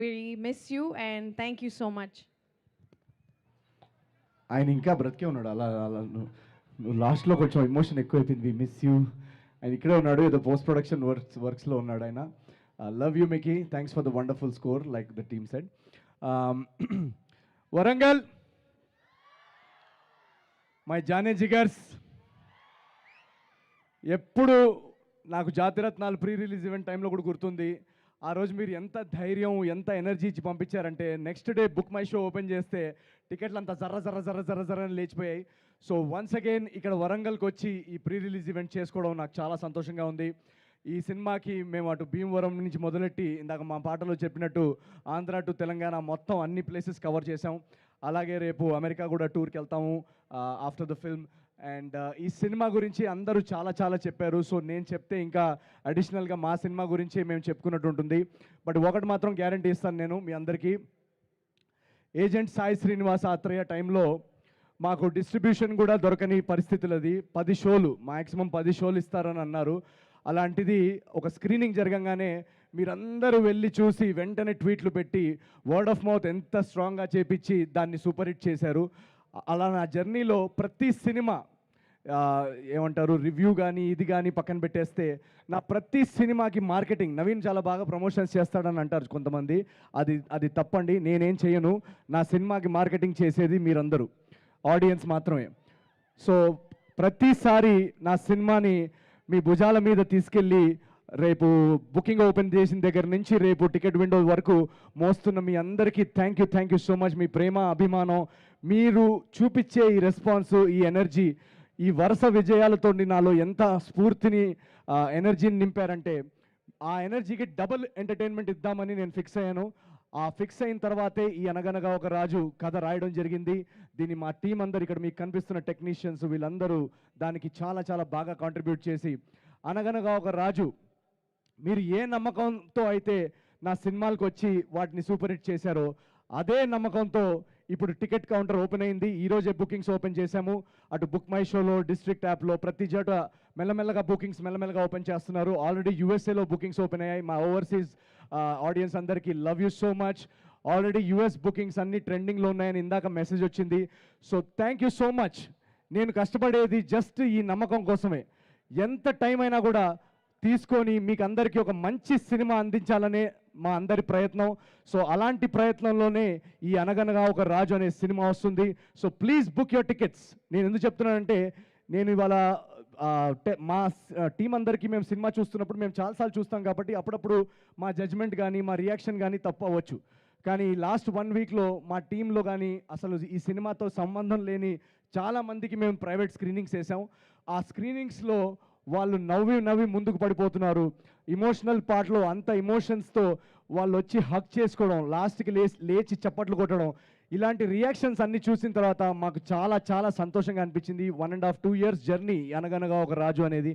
We miss you and thank you so much. ఆయన ఇంకా బ్రతికే ఉన్నాడు. అలా అలా నువ్వు లాస్ట్లో కొంచెం ఎమోషన్ ఎక్కువైపోయింది. We miss you. ఆయన ఇక్కడే ఉన్నాడు, ఏదో పోస్ట్ ప్రొడక్షన్ వర్క్స్లో ఉన్నాడు ఆయన. Love you Mickey, thanks for the wonderful score like the team said. Warangal, my జానే జిగర్స్, ఎప్పుడు నాకు జాతిరత్నాలు ప్రీ రిలీజ్ ఈవెంట్ టైంలో కూడా గుర్తుంది. ఆ రోజు మీరు ఎంత ధైర్యం, ఎంత ఎనర్జీ ఇచ్చి పంపించారంటే next day book my show open చేస్తే టికెట్లు అంతా జర్ర జర్ర జర్ర జర్ర జర్ర అని లేచిపోయాయి. సో వన్స్ అగైన్ ఇక్కడ వరంగల్కి వచ్చి ఈ ప్రీ రిలీజ్ ఈవెంట్ చేసుకోవడం నాకు చాలా సంతోషంగా ఉంది. ఈ సినిమాకి మేము అటు భీమవరం నుంచి మొదలెట్టి ఇందాక మా పాటలో చెప్పినట్టు ఆంధ్ర టు తెలంగాణ మొత్తం అన్ని ప్లేసెస్ కవర్ చేసాం. అలాగే రేపు అమెరికా కూడా టూర్కి వెళ్తాము ఆఫ్టర్ ద ఫిల్మ్. అండ్ ఈ సినిమా గురించి అందరూ చాలా చాలా చెప్పారు. సో నేను చెప్తే ఇంకా అడిషనల్గా మా సినిమా గురించి మేము చెప్పుకున్నట్టు ఉంటుంది. బట్ ఒకటి మాత్రం గ్యారంటీ ఇస్తాను నేను మీ అందరికీ, ఏజెంట్ సాయి శ్రీనివాస ఆత్రేయ టైంలో మాకు డిస్ట్రిబ్యూషన్ కూడా దొరకని పరిస్థితులు. అది 10 షోలు, మ్యాక్సిమం 10 షోలు ఇస్తారని అన్నారు. అలాంటిది ఒక స్క్రీనింగ్ జరగంగానే మీరందరూ వెళ్ళి చూసి వెంటనే ట్వీట్లు పెట్టి వర్డ్ ఆఫ్ మౌత్ ఎంత స్ట్రాంగ్గా చేపించి దాన్ని సూపర్ హిట్ చేశారు. అలా నా జర్నీలో ప్రతి సినిమా ఏమంటారు రివ్యూ కానీ ఇది కానీ పక్కన పెట్టేస్తే నా ప్రతి సినిమాకి మార్కెటింగ్ నవీన్ చాలా బాగా ప్రమోషన్స్ చేస్తాడని అంటారు కొంతమంది. అది తప్పండి, నేనేం చేయను. నా సినిమాకి మార్కెటింగ్ చేసేది మీరందరూ, ఆడియన్స్ మాత్రమే. సో ప్రతిసారి నా సినిమాని మీ భుజాల మీద తీసుకెళ్ళి రేపు బుకింగ్ ఓపెన్ చేసిన దగ్గర నుంచి రేపు టికెట్ విండో వరకు మోస్తున్న మీ అందరికీ థ్యాంక్ యూ సో మచ్. మీ ప్రేమ, అభిమానం, మీరు చూపించే ఈ రెస్పాన్స్, ఈ ఎనర్జీ, ఈ వరుస విజయాలతో నాలో ఎంత స్ఫూర్తిని, ఎనర్జీని నింపారంటే ఆ ఎనర్జీకి డబుల్ ఎంటర్టైన్మెంట్ ఇద్దామని నేను ఫిక్స్ అయ్యాను. ఆ ఫిక్స్ అయిన తర్వాతే ఈ అనగనగా ఒక రాజు కథ రాయడం జరిగింది. దీన్ని మా టీం అందరు, ఇక్కడ మీకు కనిపిస్తున్న టెక్నీషియన్స్ వీళ్ళందరూ దానికి చాలా చాలా బాగా కాంట్రిబ్యూట్ చేసి అనగనగా ఒక రాజు మీరు ఏ నమ్మకంతో అయితే నా సినిమాలకు వచ్చి వాటిని సూపర్ హిట్ చేశారో అదే నమ్మకంతో ఇప్పుడు టికెట్ కౌంటర్ ఓపెన్ అయింది. ఈరోజే బుకింగ్స్ ఓపెన్ చేశాము. అటు బుక్ మై షోలో, డిస్ట్రిక్ట్ యాప్లో, ప్రతి చోట మెల్లమెల్లగా బుకింగ్స్ మెల్లమెల్లగా ఓపెన్ చేస్తున్నారు. ఆల్రెడీ యూఎస్ఏలో బుకింగ్స్ ఓపెన్ అయ్యాయి. మా ఓవర్సీస్ ఆడియన్స్ అందరికీ love you so much. Already US bookings అన్ని ట్రెండింగ్లో ఉన్నాయని ఇందాక మెసేజ్ వచ్చింది. So thank you so much. నేను కష్టపడేది జస్ట్ ఈ నమ్మకం కోసమే. ఎంత టైం అయినా కూడా తీసుకొని మీకు అందరికీ ఒక మంచి సినిమా అందించాలనే మా అందరి ప్రయత్నం. సో అలాంటి ప్రయత్నంలోనే ఈ అనగనగా ఒక రాజు అనే సినిమా వస్తుంది. So please book your tickets. నేను ఎందుకు చెప్తున్నానంటే నేను ఇవాళ మా టీం అందరికీ మేము సినిమా చూస్తున్నప్పుడు మేము చాలాసార్లు చూస్తాం కాబట్టి అప్పుడప్పుడు మా జడ్జ్మెంట్ కానీ మా రియాక్షన్ కానీ తప్పు అవ్వచ్చు. కానీ లాస్ట్ 1 వీక్లో మా టీంలో కానీ అసలు ఈ సినిమాతో సంబంధం లేని చాలామందికి మేము ప్రైవేట్ స్క్రీనింగ్స్ వేసాం. ఆ స్క్రీనింగ్స్లో వాళ్ళు నవ్వి ముందుకు పడిపోతున్నారు. ఇమోషనల్ పార్ట్లో అంత ఇమోషన్స్తో వాళ్ళు వచ్చి హక్ చేసుకోవడం, లాస్ట్కి లేచి చప్పట్లు కొట్టడం, ఇలాంటి రియాక్షన్స్ అన్ని చూసిన తర్వాత మాకు చాలా చాలా సంతోషంగా అనిపించింది. 1.5-2 ఇయర్స్ జర్నీ అనగనగా ఒక రాజు అనేది.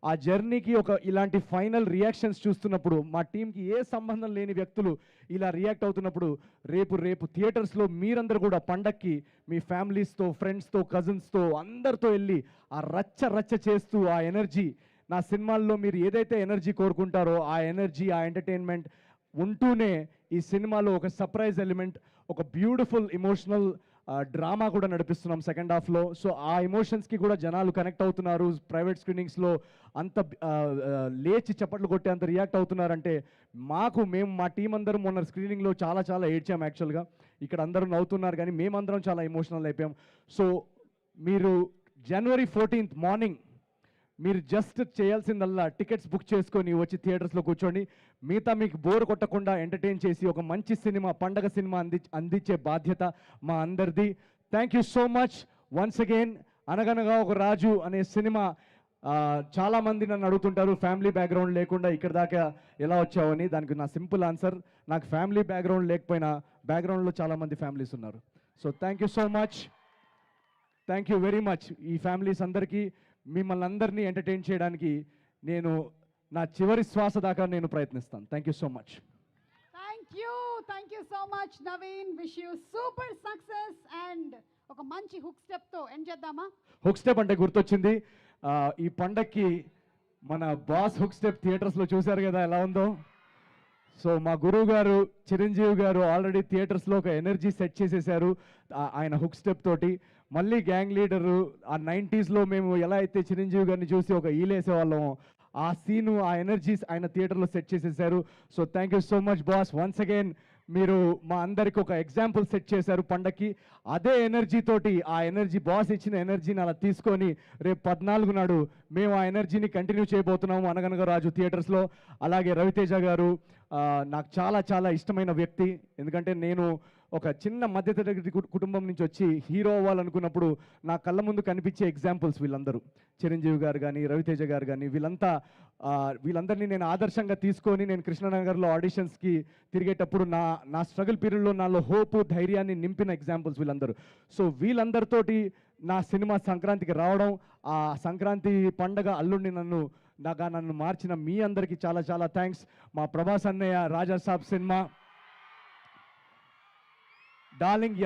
ఆ జర్నీకి ఒక ఇలాంటి ఫైనల్ రియాక్షన్స్ చూస్తున్నప్పుడు మా టీంకి ఏ సంబంధం లేని వ్యక్తులు ఇలా రియాక్ట్ అవుతున్నప్పుడు రేపు థియేటర్స్లో మీరందరూ కూడా పండక్కి మీ ఫ్యామిలీస్తో, ఫ్రెండ్స్తో, కజిన్స్తో అందరితో వెళ్ళి ఆ రచ్చ చేస్తూ ఆ ఎనర్జీ, నా సినిమాల్లో మీరు ఏదైతే ఎనర్జీ కోరుకుంటారో ఆ ఎనర్జీ, ఆ ఎంటర్టైన్మెంట్ ఉంటూనే ఈ సినిమాలో ఒక సర్ప్రైజ్ ఎలిమెంట్, ఒక బ్యూటిఫుల్ ఇమోషనల్ డ్రామా కూడా నడిపిస్తున్నాం సెకండ్ హాఫ్లో. సో ఆ ఎమోషన్స్కి కూడా జనాలు కనెక్ట్ అవుతున్నారు. ప్రైవేట్ స్క్రీనింగ్స్లో అంత లేచి చప్పట్లు కొట్టి అంత రియాక్ట్ అవుతున్నారంటే మేము మా టీం అందరం మొన్న స్క్రీనింగ్లో చాలా చాలా ఏడ్చాం. యాక్చువల్గా ఇక్కడ అందరూ నవ్వుతున్నారు కానీ మేమందరం చాలా ఎమోషనల్ అయిపోయాం. సో మీరు January 14th మార్నింగ్ మీరు జస్ట్ చేయాల్సిందల్లా టికెట్స్ బుక్ చేసుకొని వచ్చి థియేటర్స్లో కూర్చోండి. మిగతా మీకు బోర్ కొట్టకుండా ఎంటర్టైన్ చేసి ఒక మంచి సినిమా, పండగ సినిమా అందించే బాధ్యత మా అందరిది. Thank you so much once again. అనగనగా ఒక రాజు అనే సినిమా చాలామంది నన్ను అడుగుతుంటారు ఫ్యామిలీ బ్యాక్గ్రౌండ్ లేకుండా ఇక్కడ దాకా ఎలా వచ్చావని. దానికి నా సింపుల్ ఆన్సర్, నాకు ఫ్యామిలీ బ్యాక్గ్రౌండ్ లేకపోయినా బ్యాక్గ్రౌండ్లో చాలామంది ఫ్యామిలీస్ ఉన్నారు. So thank you so much, thank you very much. ఈ ఫ్యామిలీస్ అందరికీ మిమ్మల్ని అందరినీ ఎంటర్టైన్ చేయడానికి నేను నా చివరి శ్వాస దాకా నేను ప్రయత్నిస్తాను. Thank you so much. Thank you so much Naveen. Wish you super success and ఒక మంచి హుక్ స్టెప్తో ఎండ్ చేద్దామా? హుక్ స్టెప్ అంటే గుర్తొచ్చింది, ఈ పండక్కి మన బాస్ హుక్ స్టెప్ థియేటర్స్లో చూశారు కదా ఎలా ఉందో. సో మా గురువు గారు చిరంజీవి గారు ఆల్రెడీ థియేటర్స్లో ఒక ఎనర్జీ సెట్ చేసేసారు ఆయన హుక్ స్టెప్ తోటి. మళ్ళీ గ్యాంగ్ లీడరు ఆ 90స్లో మేము ఎలా అయితే చిరంజీవి గారిని చూసి ఒక ఈలేసే వాళ్ళం, ఆ సీను ఆ ఎనర్జీస్ ఆయన థియేటర్లో సెట్ చేసేసారు. So thank you so much boss, once again మీరు మా అందరికి ఒక ఎగ్జాంపుల్ సెట్ చేశారు పండక్కి. అదే ఎనర్జీ తోటి, ఆ ఎనర్జీ బాస్ ఇచ్చిన ఎనర్జీని అలా తీసుకొని రేపు 14 నాడు మేము ఆ ఎనర్జీని కంటిన్యూ చేయబోతున్నాము అనగనగా రాజు థియేటర్స్లో. అలాగే రవితేజ గారు నాకు చాలా చాలా ఇష్టమైన వ్యక్తి. ఎందుకంటే నేను ఒక చిన్న మధ్యతరగతి కుటుంబం నుంచి వచ్చి హీరో అవ్వాలనుకున్నప్పుడు నా కళ్ళ ముందు కనిపించే ఎగ్జాంపుల్స్ వీళ్ళందరూ. చిరంజీవి గారు కానీ, రవితేజ గారు కానీ, వీళ్ళందరినీ నేను ఆదర్శంగా తీసుకొని నేను కృష్ణనగర్లో ఆడిషన్స్కి తిరిగేటప్పుడు నా స్ట్రగుల్ పీరియడ్లో నాలో హోపు, ధైర్యాన్ని నింపిన ఎగ్జాంపుల్స్ వీళ్ళందరూ. సో వీళ్ళందరితోటి నా సినిమా సంక్రాంతికి రావడం, ఆ సంక్రాంతి పండగ అల్లుడిని నన్ను మార్చిన మీ అందరికీ చాలా చాలా థ్యాంక్స్. మా ప్రభాస్ అన్నయ్య రాజా సాబ్ సినిమా డార్లింగ్,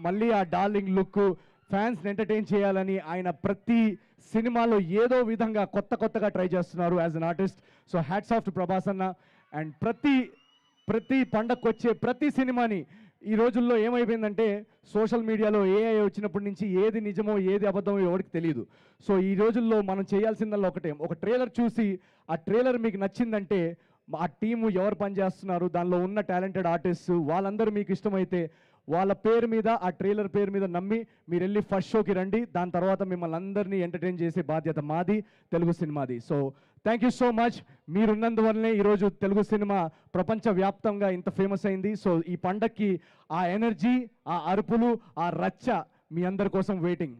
మళ్ళీ ఆ డార్లింగ్ లుక్ ఫ్యాన్స్ని ఎంటర్టైన్ చేయాలని ఆయన ప్రతి సినిమాలో ఏదో విధంగా కొత్తగా ట్రై చేస్తున్నారు as an artist. So hats off to Prabhas అన్న. అండ్ ప్రతి పండగకు వచ్చే ప్రతి సినిమాని ఈ రోజుల్లో ఏమైపోయిందంటే సోషల్ మీడియాలో ఏఐ వచ్చినప్పటి నుంచి ఏది నిజమో ఏది అబద్ధమో ఎవరికి తెలియదు. సో ఈ రోజుల్లో మనం చేయాల్సిందల్లా ఒకటే, ఒక ట్రైలర్ చూసి ఆ ట్రైలర్ మీకు నచ్చిందంటే ఆ టీము ఎవరు పనిచేస్తున్నారు, దానిలో ఉన్న టాలెంటెడ్ ఆర్టిస్ట్ వాళ్ళందరూ మీకు ఇష్టమైతే వాళ్ళ పేరు మీద, ఆ ట్రైలర్ పేరు మీద నమ్మి మీరు వెళ్ళి ఫస్ట్ షోకి రండి. దాని తర్వాత మిమ్మల్ని అందరినీ ఎంటర్టైన్ చేసే బాధ్యత మాది, తెలుగు సినిమాది. So thank you so much. మీరున్నందువల్లనే ఈరోజు తెలుగు సినిమా ప్రపంచవ్యాప్తంగా ఇంత ఫేమస్ అయింది. సో ఈ పండక్కి ఆ ఎనర్జీ, ఆ అరుపులు, ఆ రచ్చ మీ అందరి కోసం వెయిటింగ్.